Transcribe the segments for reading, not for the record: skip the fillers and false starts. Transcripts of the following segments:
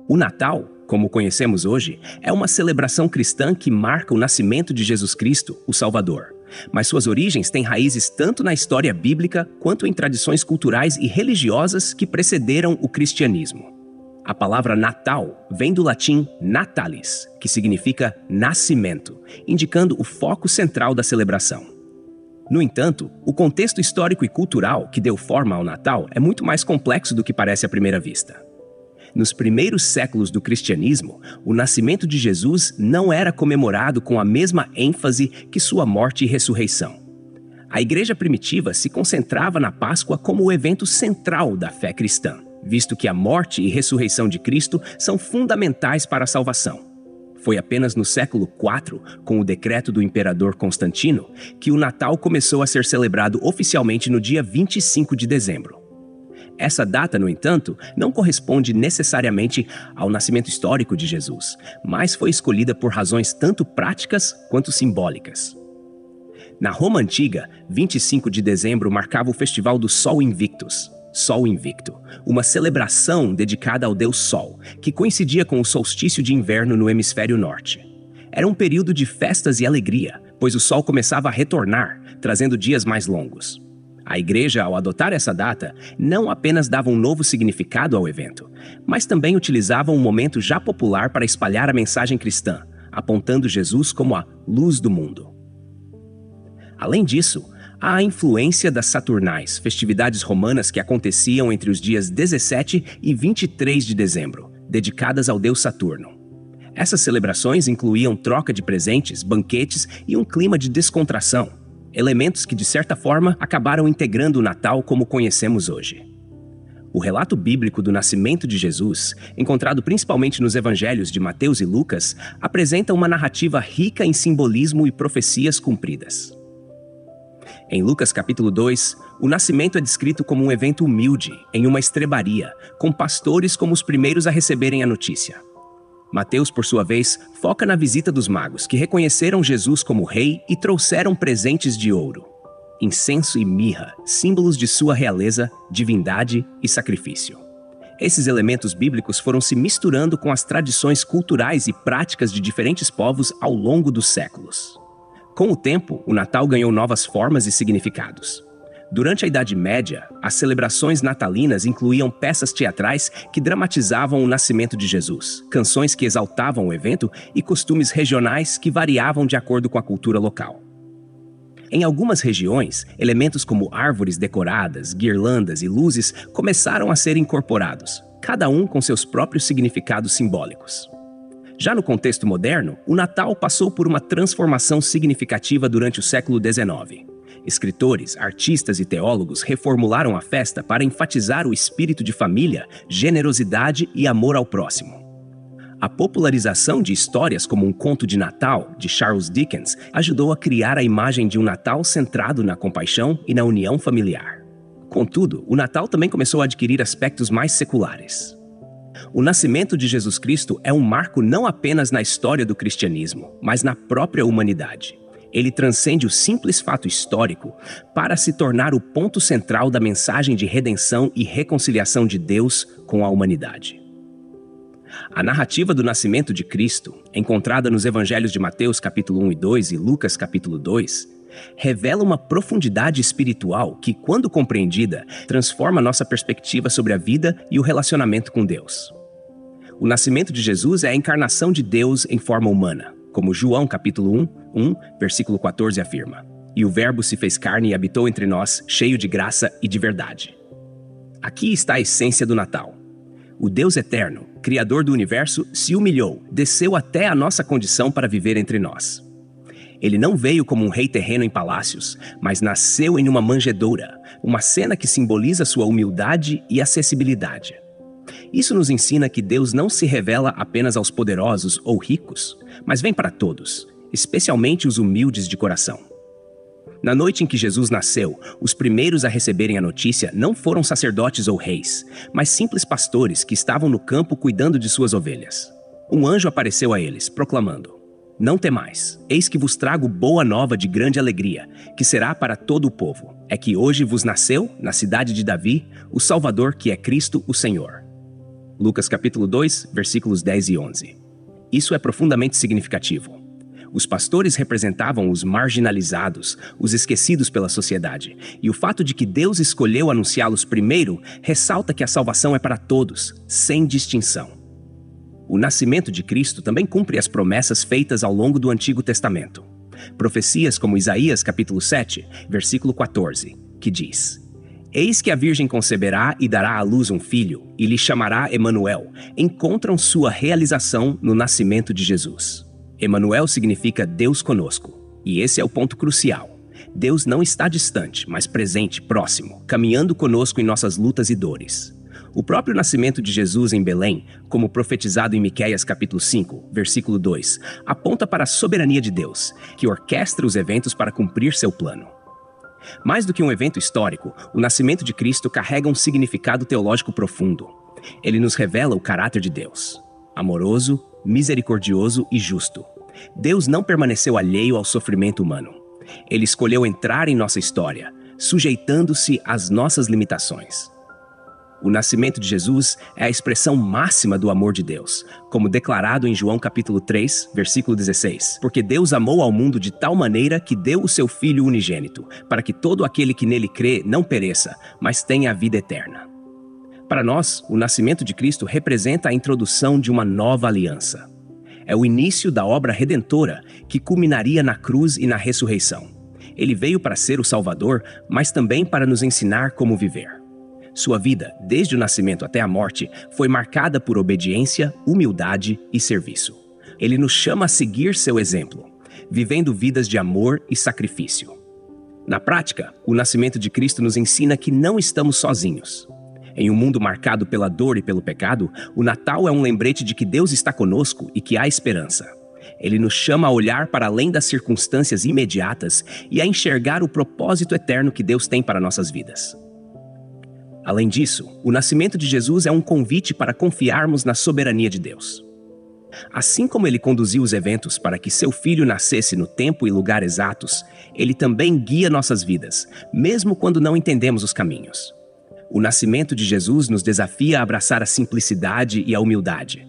O Natal, como conhecemos hoje, é uma celebração cristã que marca o nascimento de Jesus Cristo, o Salvador. Mas suas origens têm raízes tanto na história bíblica quanto em tradições culturais e religiosas que precederam o cristianismo. A palavra Natal vem do latim natalis, que significa nascimento, indicando o foco central da celebração. No entanto, o contexto histórico e cultural que deu forma ao Natal é muito mais complexo do que parece à primeira vista. Nos primeiros séculos do cristianismo, o nascimento de Jesus não era comemorado com a mesma ênfase que sua morte e ressurreição. A igreja primitiva se concentrava na Páscoa como o evento central da fé cristã, visto que a morte e ressurreição de Cristo são fundamentais para a salvação. Foi apenas no século IV, com o decreto do imperador Constantino, que o Natal começou a ser celebrado oficialmente no dia 25 de dezembro. Essa data, no entanto, não corresponde necessariamente ao nascimento histórico de Jesus, mas foi escolhida por razões tanto práticas quanto simbólicas. Na Roma Antiga, 25 de dezembro marcava o festival do Sol Invictus, Sol Invicto, uma celebração dedicada ao deus Sol, que coincidia com o solstício de inverno no hemisfério norte. Era um período de festas e alegria, pois o Sol começava a retornar, trazendo dias mais longos. A igreja, ao adotar essa data, não apenas dava um novo significado ao evento, mas também utilizava um momento já popular para espalhar a mensagem cristã, apontando Jesus como a luz do mundo. Além disso, há a influência das Saturnais, festividades romanas que aconteciam entre os dias 17 e 23 de dezembro, dedicadas ao deus Saturno. Essas celebrações incluíam troca de presentes, banquetes e um clima de descontração, elementos que, de certa forma, acabaram integrando o Natal como conhecemos hoje. O relato bíblico do nascimento de Jesus, encontrado principalmente nos evangelhos de Mateus e Lucas, apresenta uma narrativa rica em simbolismo e profecias cumpridas. Em Lucas capítulo 2, o nascimento é descrito como um evento humilde, em uma estrebaria, com pastores como os primeiros a receberem a notícia. Mateus, por sua vez, foca na visita dos magos, que reconheceram Jesus como rei e trouxeram presentes de ouro, incenso e mirra, símbolos de sua realeza, divindade e sacrifício. Esses elementos bíblicos foram se misturando com as tradições culturais e práticas de diferentes povos ao longo dos séculos. Com o tempo, o Natal ganhou novas formas e significados. Durante a Idade Média, as celebrações natalinas incluíam peças teatrais que dramatizavam o nascimento de Jesus, canções que exaltavam o evento e costumes regionais que variavam de acordo com a cultura local. Em algumas regiões, elementos como árvores decoradas, guirlandas e luzes começaram a ser incorporados, cada um com seus próprios significados simbólicos. Já no contexto moderno, o Natal passou por uma transformação significativa durante o século XIX. Escritores, artistas e teólogos reformularam a festa para enfatizar o espírito de família, generosidade e amor ao próximo. A popularização de histórias como Um Conto de Natal, de Charles Dickens, ajudou a criar a imagem de um Natal centrado na compaixão e na união familiar. Contudo, o Natal também começou a adquirir aspectos mais seculares. O nascimento de Jesus Cristo é um marco não apenas na história do cristianismo, mas na própria humanidade. Ele transcende o simples fato histórico para se tornar o ponto central da mensagem de redenção e reconciliação de Deus com a humanidade. A narrativa do nascimento de Cristo, encontrada nos evangelhos de Mateus capítulo 1 e 2 e Lucas capítulo 2, revela uma profundidade espiritual que, quando compreendida, transforma nossa perspectiva sobre a vida e o relacionamento com Deus. O nascimento de Jesus é a encarnação de Deus em forma humana, como João capítulo 1, versículo 14 afirma. E o Verbo se fez carne e habitou entre nós, cheio de graça e de verdade. Aqui está a essência do Natal. O Deus eterno, Criador do universo, se humilhou, desceu até a nossa condição para viver entre nós. Ele não veio como um rei terreno em palácios, mas nasceu em uma manjedoura, uma cena que simboliza sua humildade e acessibilidade. Isso nos ensina que Deus não se revela apenas aos poderosos ou ricos, mas vem para todos, especialmente os humildes de coração. Na noite em que Jesus nasceu, os primeiros a receberem a notícia não foram sacerdotes ou reis, mas simples pastores que estavam no campo cuidando de suas ovelhas. Um anjo apareceu a eles, proclamando: "Não temais, eis que vos trago boa nova de grande alegria, que será para todo o povo. É que hoje vos nasceu, na cidade de Davi, o Salvador, que é Cristo o Senhor." Lucas capítulo 2, versículos 10 e 11. Isso é profundamente significativo. Os pastores representavam os marginalizados, os esquecidos pela sociedade, e o fato de que Deus escolheu anunciá-los primeiro ressalta que a salvação é para todos, sem distinção. O nascimento de Cristo também cumpre as promessas feitas ao longo do Antigo Testamento. Profecias como Isaías capítulo 7, versículo 14, que diz: Eis que a virgem conceberá e dará à luz um filho, e lhe chamará Emanuel, encontram sua realização no nascimento de Jesus. Emanuel significa Deus conosco, e esse é o ponto crucial. Deus não está distante, mas presente, próximo, caminhando conosco em nossas lutas e dores. O próprio nascimento de Jesus em Belém, como profetizado em Miqueias capítulo 5, versículo 2, aponta para a soberania de Deus, que orquestra os eventos para cumprir seu plano. Mais do que um evento histórico, o nascimento de Cristo carrega um significado teológico profundo. Ele nos revela o caráter de Deus, amoroso, misericordioso e justo. Deus não permaneceu alheio ao sofrimento humano. Ele escolheu entrar em nossa história, sujeitando-se às nossas limitações. O nascimento de Jesus é a expressão máxima do amor de Deus, como declarado em João capítulo 3, versículo 16. Porque Deus amou ao mundo de tal maneira que deu o seu Filho unigênito, para que todo aquele que nele crê não pereça, mas tenha a vida eterna. Para nós, o nascimento de Cristo representa a introdução de uma nova aliança. É o início da obra redentora que culminaria na cruz e na ressurreição. Ele veio para ser o Salvador, mas também para nos ensinar como viver. Sua vida, desde o nascimento até a morte, foi marcada por obediência, humildade e serviço. Ele nos chama a seguir seu exemplo, vivendo vidas de amor e sacrifício. Na prática, o nascimento de Cristo nos ensina que não estamos sozinhos. Em um mundo marcado pela dor e pelo pecado, o Natal é um lembrete de que Deus está conosco e que há esperança. Ele nos chama a olhar para além das circunstâncias imediatas e a enxergar o propósito eterno que Deus tem para nossas vidas. Além disso, o nascimento de Jesus é um convite para confiarmos na soberania de Deus. Assim como ele conduziu os eventos para que seu filho nascesse no tempo e lugar exatos, ele também guia nossas vidas, mesmo quando não entendemos os caminhos. O nascimento de Jesus nos desafia a abraçar a simplicidade e a humildade.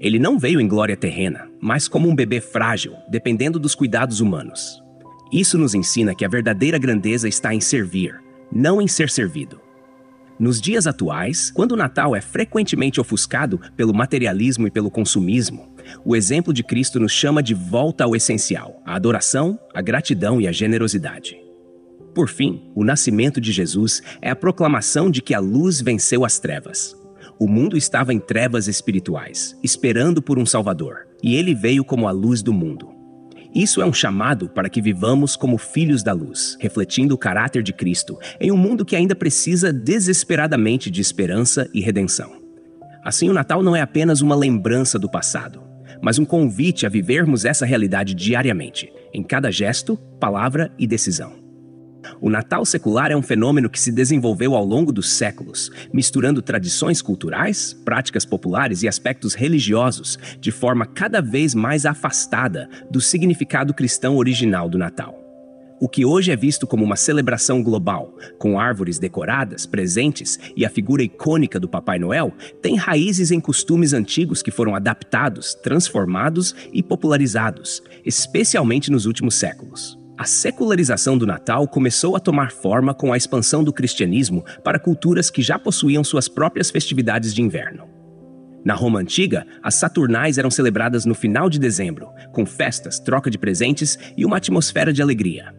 Ele não veio em glória terrena, mas como um bebê frágil, dependendo dos cuidados humanos. Isso nos ensina que a verdadeira grandeza está em servir, não em ser servido. Nos dias atuais, quando o Natal é frequentemente ofuscado pelo materialismo e pelo consumismo, o exemplo de Cristo nos chama de volta ao essencial, a adoração, a gratidão e a generosidade. Por fim, o nascimento de Jesus é a proclamação de que a luz venceu as trevas. O mundo estava em trevas espirituais, esperando por um Salvador, e ele veio como a luz do mundo. Isso é um chamado para que vivamos como filhos da luz, refletindo o caráter de Cristo em um mundo que ainda precisa desesperadamente de esperança e redenção. Assim, o Natal não é apenas uma lembrança do passado, mas um convite a vivermos essa realidade diariamente, em cada gesto, palavra e decisão. O Natal secular é um fenômeno que se desenvolveu ao longo dos séculos, misturando tradições culturais, práticas populares e aspectos religiosos, de forma cada vez mais afastada do significado cristão original do Natal. O que hoje é visto como uma celebração global, com árvores decoradas, presentes e a figura icônica do Papai Noel, tem raízes em costumes antigos que foram adaptados, transformados e popularizados, especialmente nos últimos séculos. A secularização do Natal começou a tomar forma com a expansão do cristianismo para culturas que já possuíam suas próprias festividades de inverno. Na Roma Antiga, as Saturnais eram celebradas no final de dezembro, com festas, troca de presentes e uma atmosfera de alegria.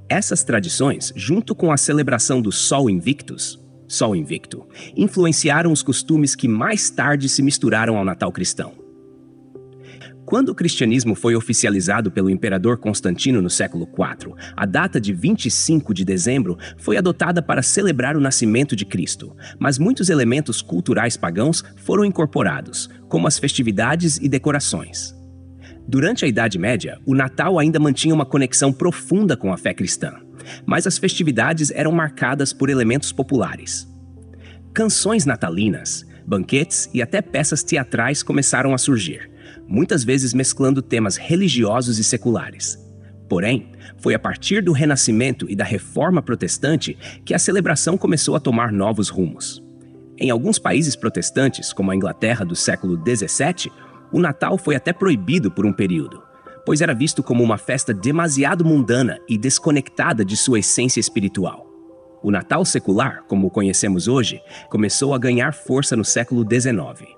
Essas tradições, junto com a celebração do Sol Invictus, Sol Invicto, influenciaram os costumes que mais tarde se misturaram ao Natal cristão. Quando o cristianismo foi oficializado pelo imperador Constantino no século IV, a data de 25 de dezembro foi adotada para celebrar o nascimento de Cristo, mas muitos elementos culturais pagãos foram incorporados, como as festividades e decorações. Durante a Idade Média, o Natal ainda mantinha uma conexão profunda com a fé cristã, mas as festividades eram marcadas por elementos populares. Canções natalinas, banquetes e até peças teatrais começaram a surgir, muitas vezes mesclando temas religiosos e seculares. Porém, foi a partir do Renascimento e da Reforma Protestante que a celebração começou a tomar novos rumos. Em alguns países protestantes, como a Inglaterra do século XVII, o Natal foi até proibido por um período, pois era visto como uma festa demasiado mundana e desconectada de sua essência espiritual. O Natal secular, como o conhecemos hoje, começou a ganhar força no século XIX.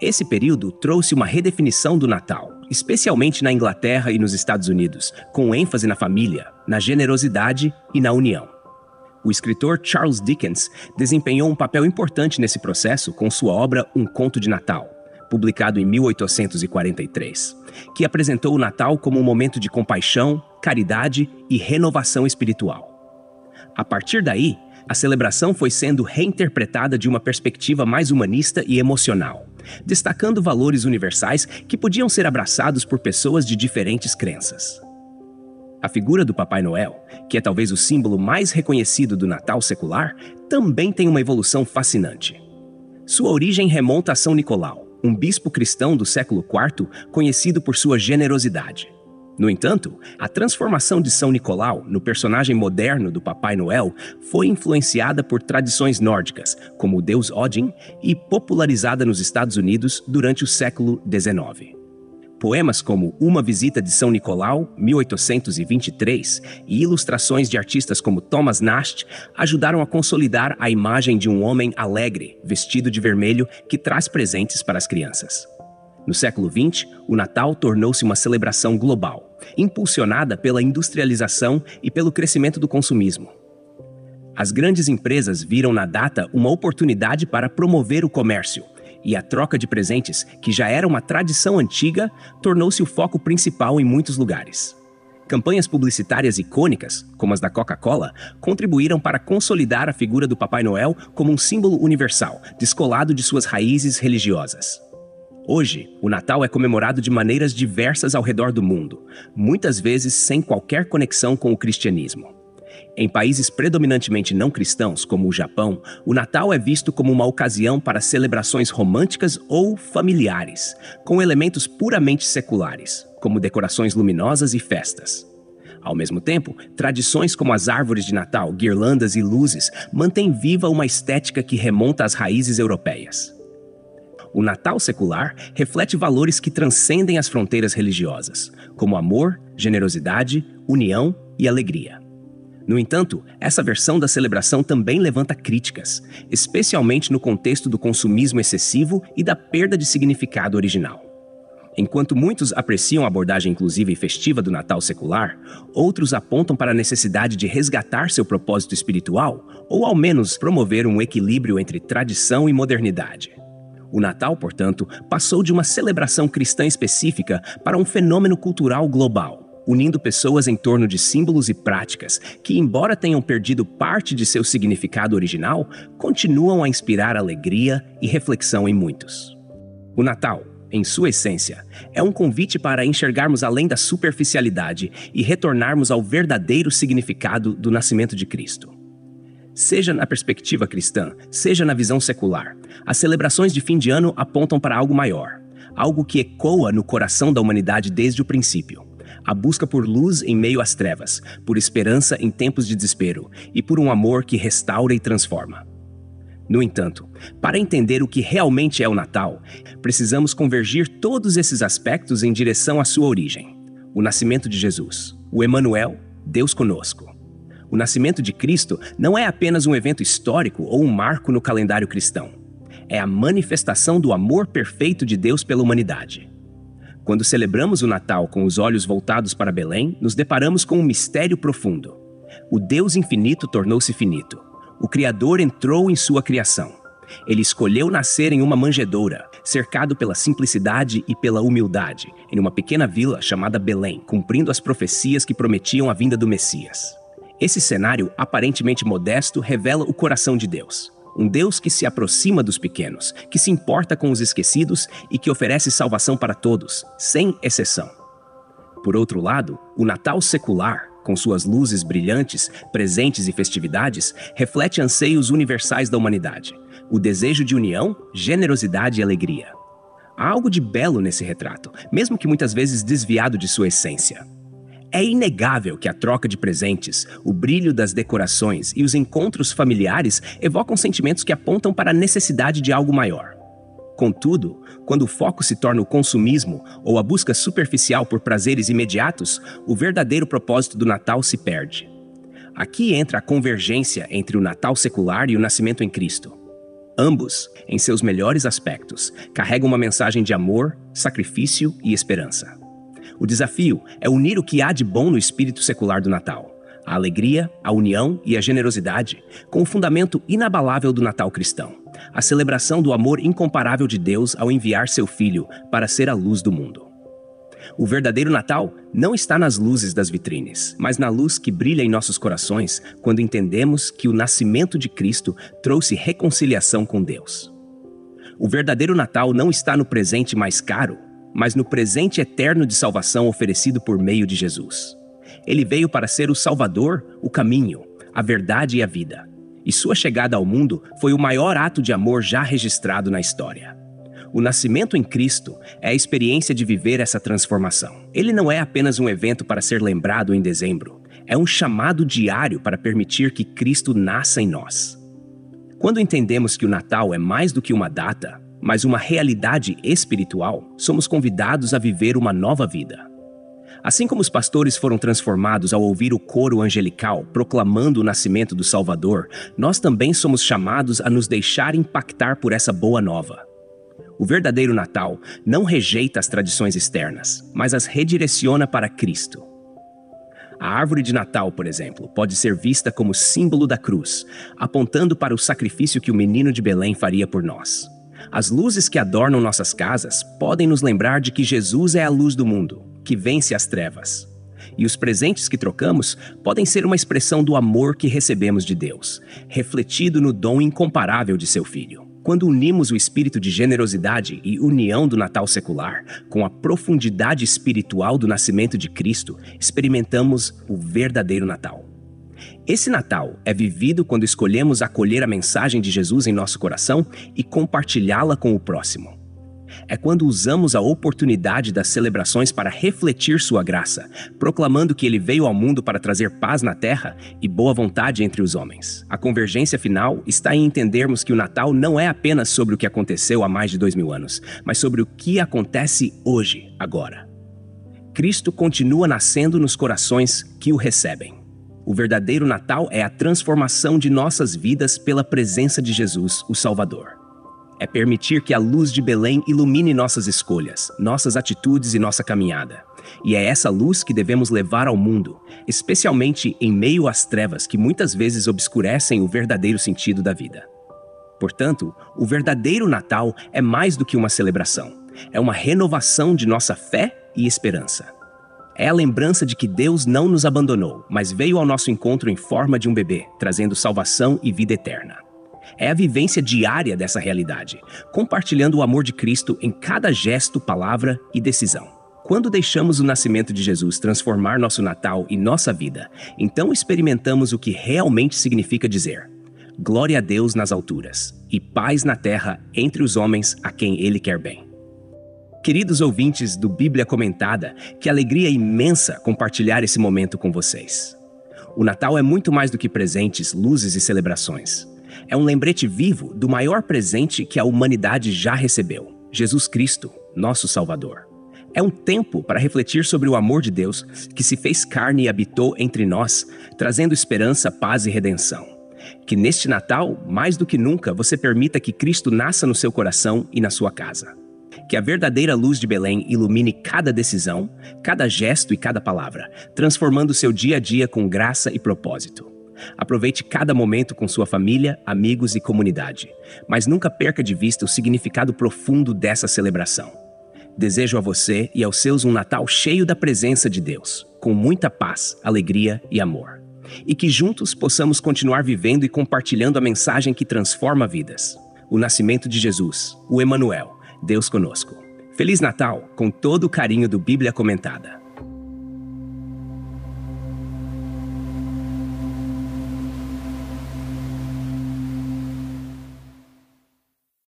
Esse período trouxe uma redefinição do Natal, especialmente na Inglaterra e nos Estados Unidos, com ênfase na família, na generosidade e na união. O escritor Charles Dickens desempenhou um papel importante nesse processo com sua obra Um Conto de Natal, publicado em 1843, que apresentou o Natal como um momento de compaixão, caridade e renovação espiritual. A partir daí, a celebração foi sendo reinterpretada de uma perspectiva mais humanista e emocional, destacando valores universais que podiam ser abraçados por pessoas de diferentes crenças. A figura do Papai Noel, que é talvez o símbolo mais reconhecido do Natal secular, também tem uma evolução fascinante. Sua origem remonta a São Nicolau, um bispo cristão do século IV conhecido por sua generosidade. No entanto, a transformação de São Nicolau no personagem moderno do Papai Noel foi influenciada por tradições nórdicas, como o deus Odin, e popularizada nos Estados Unidos durante o século XIX. Poemas como Uma Visita de São Nicolau, 1823, e ilustrações de artistas como Thomas Nast ajudaram a consolidar a imagem de um homem alegre, vestido de vermelho, que traz presentes para as crianças. No século XX, o Natal tornou-se uma celebração global, impulsionada pela industrialização e pelo crescimento do consumismo. As grandes empresas viram na data uma oportunidade para promover o comércio, e a troca de presentes, que já era uma tradição antiga, tornou-se o foco principal em muitos lugares. Campanhas publicitárias icônicas, como as da Coca-Cola, contribuíram para consolidar a figura do Papai Noel como um símbolo universal, descolado de suas raízes religiosas. Hoje, o Natal é comemorado de maneiras diversas ao redor do mundo, muitas vezes sem qualquer conexão com o cristianismo. Em países predominantemente não cristãos, como o Japão, o Natal é visto como uma ocasião para celebrações românticas ou familiares, com elementos puramente seculares, como decorações luminosas e festas. Ao mesmo tempo, tradições como as árvores de Natal, guirlandas e luzes mantêm viva uma estética que remonta às raízes europeias. O Natal secular reflete valores que transcendem as fronteiras religiosas, como amor, generosidade, união e alegria. No entanto, essa versão da celebração também levanta críticas, especialmente no contexto do consumismo excessivo e da perda de significado original. Enquanto muitos apreciam a abordagem inclusiva e festiva do Natal secular, outros apontam para a necessidade de resgatar seu propósito espiritual ou, ao menos, promover um equilíbrio entre tradição e modernidade. O Natal, portanto, passou de uma celebração cristã específica para um fenômeno cultural global, unindo pessoas em torno de símbolos e práticas que, embora tenham perdido parte de seu significado original, continuam a inspirar alegria e reflexão em muitos. O Natal, em sua essência, é um convite para enxergarmos além da superficialidade e retornarmos ao verdadeiro significado do nascimento de Cristo. Seja na perspectiva cristã, seja na visão secular, as celebrações de fim de ano apontam para algo maior, algo que ecoa no coração da humanidade desde o princípio. A busca por luz em meio às trevas, por esperança em tempos de desespero e por um amor que restaura e transforma. No entanto, para entender o que realmente é o Natal, precisamos convergir todos esses aspectos em direção à sua origem. O nascimento de Jesus, o Emanuel, Deus conosco. O nascimento de Cristo não é apenas um evento histórico ou um marco no calendário cristão. É a manifestação do amor perfeito de Deus pela humanidade. Quando celebramos o Natal com os olhos voltados para Belém, nos deparamos com um mistério profundo. O Deus infinito tornou-se finito. O Criador entrou em sua criação. Ele escolheu nascer em uma manjedoura, cercado pela simplicidade e pela humildade, em uma pequena vila chamada Belém, cumprindo as profecias que prometiam a vinda do Messias. Esse cenário aparentemente modesto revela o coração de Deus. Um Deus que se aproxima dos pequenos, que se importa com os esquecidos e que oferece salvação para todos, sem exceção. Por outro lado, o Natal secular, com suas luzes brilhantes, presentes e festividades, reflete anseios universais da humanidade, o desejo de união, generosidade e alegria. Há algo de belo nesse retrato, mesmo que muitas vezes desviado de sua essência. É inegável que a troca de presentes, o brilho das decorações e os encontros familiares evocam sentimentos que apontam para a necessidade de algo maior. Contudo, quando o foco se torna o consumismo ou a busca superficial por prazeres imediatos, o verdadeiro propósito do Natal se perde. Aqui entra a convergência entre o Natal secular e o nascimento em Cristo. Ambos, em seus melhores aspectos, carregam uma mensagem de amor, sacrifício e esperança. O desafio é unir o que há de bom no espírito secular do Natal, a alegria, a união e a generosidade, com o fundamento inabalável do Natal cristão, a celebração do amor incomparável de Deus ao enviar seu Filho para ser a luz do mundo. O verdadeiro Natal não está nas luzes das vitrines, mas na luz que brilha em nossos corações quando entendemos que o nascimento de Cristo trouxe reconciliação com Deus. O verdadeiro Natal não está no presente mais caro, mas no presente eterno de salvação oferecido por meio de Jesus. Ele veio para ser o Salvador, o caminho, a verdade e a vida. E sua chegada ao mundo foi o maior ato de amor já registrado na história. O nascimento em Cristo é a experiência de viver essa transformação. Ele não é apenas um evento para ser lembrado em dezembro. É um chamado diário para permitir que Cristo nasça em nós. Quando entendemos que o Natal é mais do que uma data, mas uma realidade espiritual, somos convidados a viver uma nova vida. Assim como os pastores foram transformados ao ouvir o coro angelical proclamando o nascimento do Salvador, nós também somos chamados a nos deixar impactar por essa boa nova. O verdadeiro Natal não rejeita as tradições externas, mas as redireciona para Cristo. A árvore de Natal, por exemplo, pode ser vista como símbolo da cruz, apontando para o sacrifício que o menino de Belém faria por nós. As luzes que adornam nossas casas podem nos lembrar de que Jesus é a luz do mundo, que vence as trevas. E os presentes que trocamos podem ser uma expressão do amor que recebemos de Deus, refletido no dom incomparável de seu Filho. Quando unimos o espírito de generosidade e união do Natal secular com a profundidade espiritual do nascimento de Cristo, experimentamos o verdadeiro Natal. Esse Natal é vivido quando escolhemos acolher a mensagem de Jesus em nosso coração e compartilhá-la com o próximo. É quando usamos a oportunidade das celebrações para refletir sua graça, proclamando que ele veio ao mundo para trazer paz na terra e boa vontade entre os homens. A convergência final está em entendermos que o Natal não é apenas sobre o que aconteceu há mais de 2000 anos, mas sobre o que acontece hoje, agora. Cristo continua nascendo nos corações que o recebem. O verdadeiro Natal é a transformação de nossas vidas pela presença de Jesus, o Salvador. É permitir que a luz de Belém ilumine nossas escolhas, nossas atitudes e nossa caminhada. E é essa luz que devemos levar ao mundo, especialmente em meio às trevas que muitas vezes obscurecem o verdadeiro sentido da vida. Portanto, o verdadeiro Natal é mais do que uma celebração. É uma renovação de nossa fé e esperança. É a lembrança de que Deus não nos abandonou, mas veio ao nosso encontro em forma de um bebê, trazendo salvação e vida eterna. É a vivência diária dessa realidade, compartilhando o amor de Cristo em cada gesto, palavra e decisão. Quando deixamos o nascimento de Jesus transformar nosso Natal e nossa vida, então experimentamos o que realmente significa dizer: glória a Deus nas alturas e paz na terra entre os homens a quem Ele quer bem. Queridos ouvintes do Bíblia Comentada, que alegria imensa compartilhar esse momento com vocês. O Natal é muito mais do que presentes, luzes e celebrações. É um lembrete vivo do maior presente que a humanidade já recebeu, Jesus Cristo, nosso Salvador. É um tempo para refletir sobre o amor de Deus que se fez carne e habitou entre nós, trazendo esperança, paz e redenção. Que neste Natal, mais do que nunca, você permita que Cristo nasça no seu coração e na sua casa. Que a verdadeira luz de Belém ilumine cada decisão, cada gesto e cada palavra, transformando seu dia a dia com graça e propósito. Aproveite cada momento com sua família, amigos e comunidade, mas nunca perca de vista o significado profundo dessa celebração. Desejo a você e aos seus um Natal cheio da presença de Deus, com muita paz, alegria e amor. E que juntos possamos continuar vivendo e compartilhando a mensagem que transforma vidas. O nascimento de Jesus, o Emanuel, Deus conosco. Feliz Natal, com todo o carinho do Bíblia Comentada.